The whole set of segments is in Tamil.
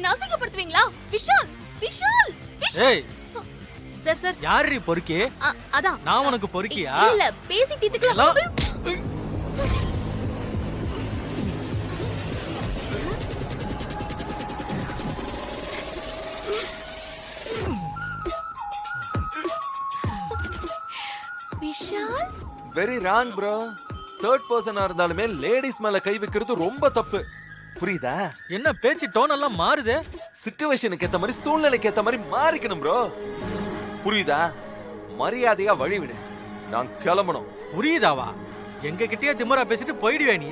என்ன அசிங்கப்படுத்துவீங்களா? விஷால் விஷால் விஷால். ஏய் சார் யாரு பொறுக்கி? அதான் நான் உனக்கு பொறுக்கியா? இல்ல பேசி தீத்துக்கலாம். Vishal very wrong bro. Third பர்சனா இருந்தாலுமே லேடிஸ் மேல கை வைக்கிறது ரொம்ப தப்பு. புரியுதா? என்ன பேச்சு டோன் எல்லாம் மாறுது? சிச்சுவேஷனுக்கு ஏத்த மாதிரி சூழ்நிலைக்கு ஏத்த மாதிரி மாறிக்கணும் ப்ரோ. புரியுதா? மரியாதையா வழி விடு. நான் கிளம்பணும். புரியுதாவா? எங்க கிட்டயே திமிரா பேசிட்டு போயிடுவே நீ.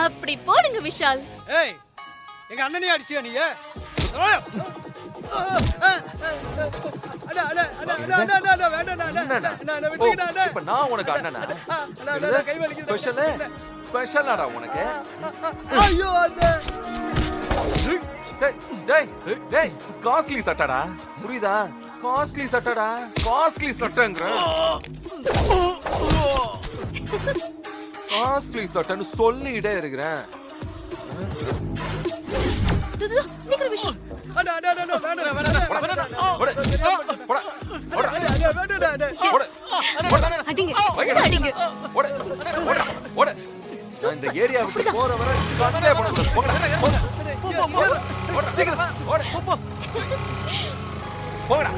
அப்படி போடுங்க விஷால். ஏய் எங்க அண்ணனே அடிச்சியா நீ? இப்ப நான் உனக்கு அண்ணனா? ஸ்பெஷலாடா உனக்கு. ஐயோ அண்ணே. டேய் டேய் காஸ்ட்லி சட்டடா. புரியுதா? காஸ்ட்லி சட்டடா. காஸ்ட்லி சட்டங்கற. காஸ்ட்லி சட்டன்னு சொல்லிட்டே இருக்கறேன். சீக்கிரம் விஷால். அட அட அட வேண்டாம். அடிங்க அடிங்க. இந்த ஏரியாவுக்கு போற வர கண்டே பண்ணு. போடா.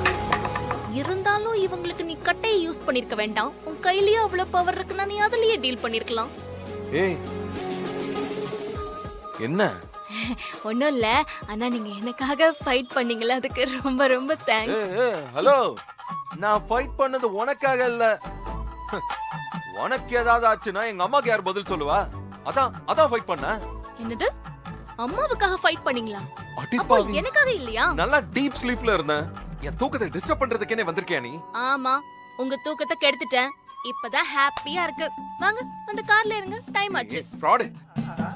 இருந்தாலும் இவங்களுக்கு நீ கட்டையை யூஸ் பண்ணிருக்க வேண்டாம். உன் கையிலேயே அவ்வளவு பவர் இருக்குன்னா நீ அதுலயே டீல் பண்ணிருக்கலாம். ஏய் என்ன? ஒண்ணும் இல்ல. ஆனா நீங்க எனக்காக ஃபைட் பண்ணீங்கல, அதுக்கு ரொம்ப ரொம்ப தேங்க்ஸ். ஹலோ, நான் ஃபைட் பண்ணது உனக்காக இல்ல. உனக்கு ஏதாவது ஆச்சுன்னா எங்க அம்மாக்கு யார் பதில் சொல்லுவா? அதான் ஃபைட் பண்ண. என்னது? அம்மாவுக்காக ஃபைட் பண்ணீங்களா? அப்போ அடிப்பாவி. எனக்காக இல்லையா? நல்லா டீப் ஸ்லீப்ல இருந்தேன். என் தூக்கத்தை டிஸ்டர்ப் பண்றதுக்கே வந்திருக்கியா நீ? ஆமா, உங்க தூக்கத்தை கெடுத்துட்டேன். இப்பதான் ஹாப்பியா இருக்கு. வாங்க அந்த கார்ல இருங்க, டைம் ஆச்சு. ஃப்ராட்.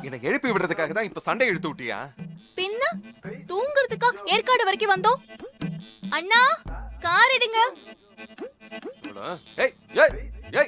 எனக்கு எழுப்பி விடுறதுக்காக தான் இப்ப சண்டை இழுத்து விட்டியா? பின்ன தூங்குறதுக்கா ஏற்காடு வரைக்கும் வந்தோம். அண்ணா கார் எடுங்க. ஏய் ஏய் ஏய்